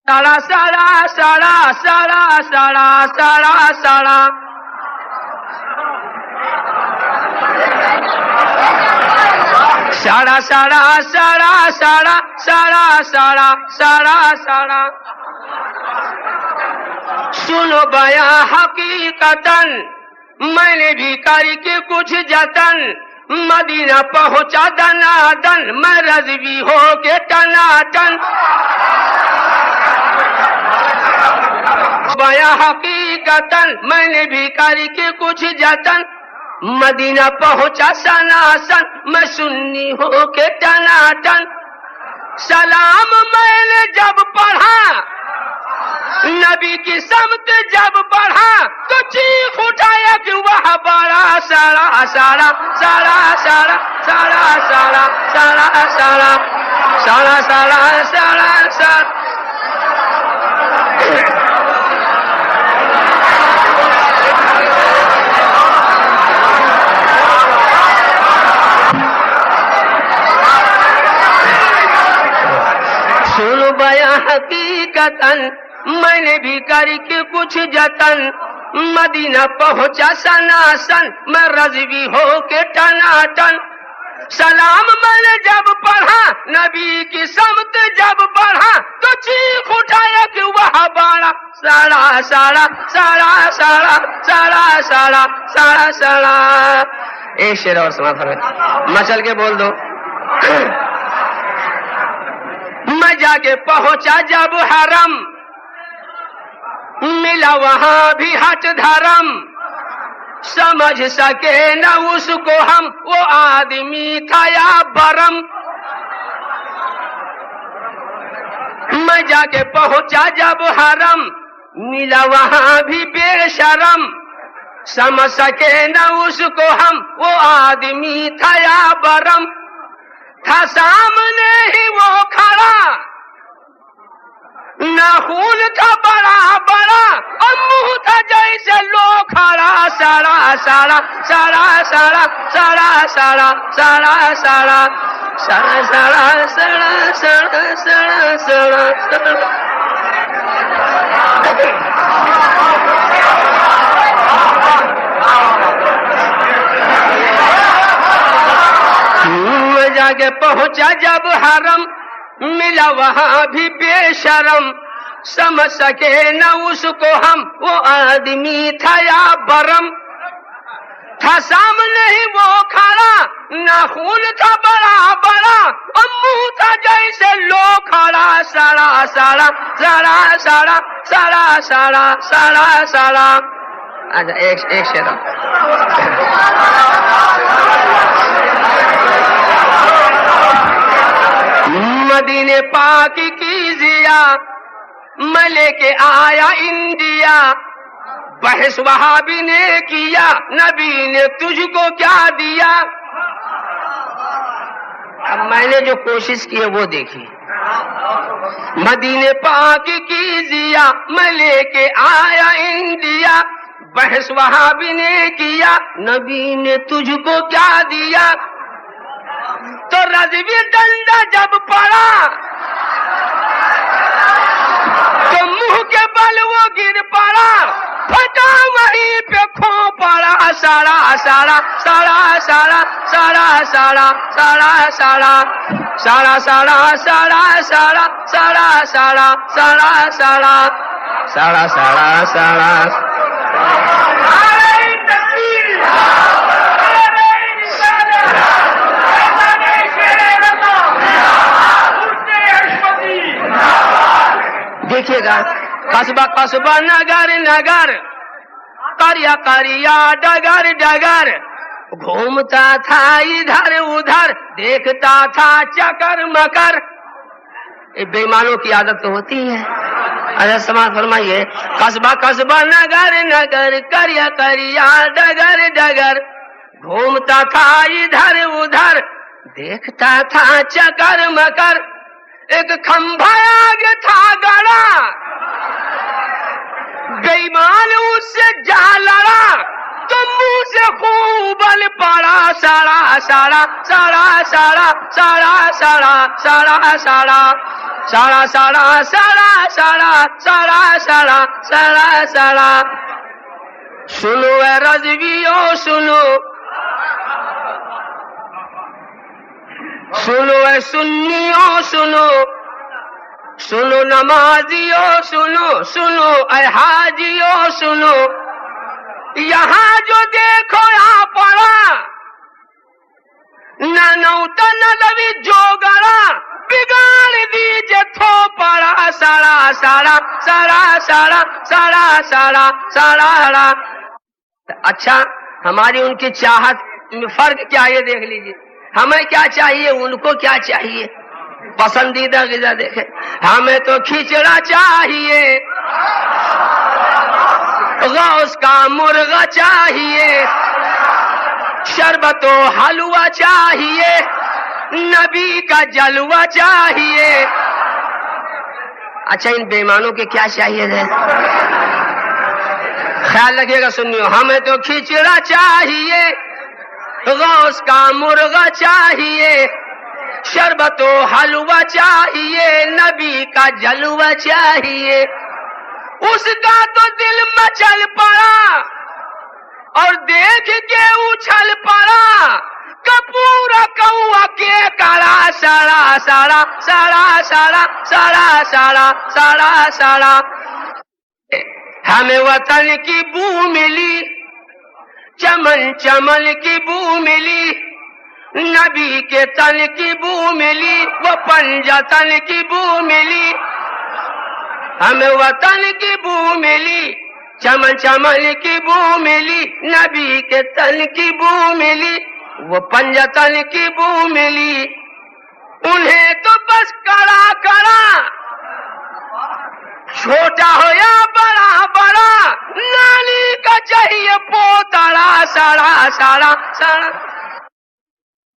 سڑا سڑا سڑا سڑا سڑا سڑا سڑا سڑا سڑا سڑا سڑا سڑا سڑا سڑا سڑا سنو بیاں حقیقتاً میں نے بھی کری کے کچھ جتن مدینہ پہنچا دنا دن میں رضوی ہو کے ٹنا ٹن بیاں حقیقتاً میں نے بھی کری کے کچھ جتن مدینہ پہنچا سنا سن میں سنی ہو کے ٹنا ٹن سلام میں نے جب پڑھا نبی کی سمت جب بڑھا تو چیخ اٹھایا کہ وہ بڑا سڑا سڑا سڑا سڑا سڑا سڑا سڑا سڑا سڑا سڑا سڑا سڑا سنو بیاں حقیقتاً میں نے بھی کری کے کچھ جتن مدینہ پہنچا سنا سن میں رضوی ہو کے ٹنا ٹن سلام میں نے جب پڑھا نبی کی سمت جب بڑھا تو چیخ اٹھایا کہ وہ بڑا سڑا سڑا سڑا سڑا سڑا سڑا سڑا سڑا ایک شعر اور سنا فرمائے مچل کے بول دو میں جا کے پہنچا جب حرم ملا وہاں بھی ہٹ دھرم سمجھ سکے نہ اس کو ہم وہ آدمی تھا یا برم میں جا کے پہنچا جب حرم ملا وہاں بھی بے شرم سمجھ سکے نہ اس کو ہم وہ آدمی تھا یا برم تھا سامنے ہی وہ کھڑا ناخون تھا بڑا بڑا اور منہ تھا جیسے لو کھڑا سڑا سڑا سڑا سڑا سڑا سڑا سڑا سڑا سڑا سڑا سڑا سڑا سڑا سڑا سڑا میں جا کے پہنچا جب حرم ملا وہاں بھی بے شرم سمجھ سکے نہ اس کو ہم وہ آدمی تھا یا برم تھا سامنے ہی وہ کھڑا ناخون تھا بڑا بڑا اور منہ تھا جیسے لو کھڑا سڑا سڑا سڑا سڑا سڑا سڑا سڑا سڑا ایک شعر مدینے پاک کی ضیا میں لے کے آیا انڈیا بحث وہابی نے کیا نبی نے تجھ کو کیا دیا اب میں نے جو کوشش کی ہے وہ دیکھی مدینے پاک کی ضیا میں لے کے آیا انڈیا بحث وہابی نے کیا نبی نے تجھ کو کیا دیا تو رضوی ڈنڈا جب پڑا تو منہ کے بل وہ گر پڑا پھٹا وہیں پہ کھو پڑا سڑا سڑا سڑا سڑا سڑا سڑا سڑا سڑا سڑا سڑا سڑا سڑا سڑا سڑا سڑا سڑا سڑا سڑا سڑا دیکھیے گا قصبہ قصبہ نگر نگر قریہ قریہ ڈگر ڈگر گھومتا تھا ادھر ادھر دیکھتا تھا چکر مکر بے ایمانوں کی عادت تو ہوتی ہے اچھا سماعت فرمائیے قصبہ قصبہ نگر نگر قریہ قریہ ڈگر ڈگر گھومتا تھا ادھر ادھر دیکھتا تھا چکر مکر ایک کھمبا آگے تھا گڑا بے ایمان اس سے جا لڑا تو منہ سے خوب بل پڑا سڑا سڑا سڑا سڑا سڑا سڑا سڑا سڑا سڑا سڑا سڑا سڑا سڑا سڑا سڑا سڑا سنو اے رضویو سنو سنو اے سنیو سنو سنو نمازیو سنو سنو اے حاجیو سنو یہاں جو دیکھو یہاں پڑا نہ نوتا نہ لوی جو گڑا بگاڑ دیجے تھو پڑا سڑا سڑا سڑا سڑا سڑا سڑا سڑا. اچھا ہماری ان کی چاہت میں فرق کیا ہے دیکھ لیجیے. ہمیں کیا چاہیے ان کو کیا چاہیے. پسندیدہ غذا دیکھیں ہمیں تو کھچڑا چاہیے غوث کا مرغا چاہیے شربت و حلوہ چاہیے نبی کا جلوہ چاہیے. اچھا ان بےمانوں کے کیا چاہیے ہے خیال رکھیے گا سنیو. ہمیں تو کھچڑا چاہیے غوث کا مرغا چاہیے شربت و حلوہ چاہیے نبی کا جلوہ چاہیے. اس کا تو دل مچل پڑا اور دیکھ کے اچھل پڑا کپورا کوا کے کڑا سڑا سڑا سڑا سڑا سڑا سڑا سڑا سڑا. ہمیں وطن کی بو ملی چمن چمن کی بو ملی نبی کے تن کی بو ملی وہ پنجہ تن کی بو ملی. ہمیں وطن کی بو ملی چمن چمن کی بو ملی نبی کے تن کی بو ملی وہ پنجہ تن کی بو ملی. انہیں تو بس کڑا کڑا چھوٹا ہو یا بڑا بڑا نالی کا چاہیے پوتڑا سڑا سڑا سڑا.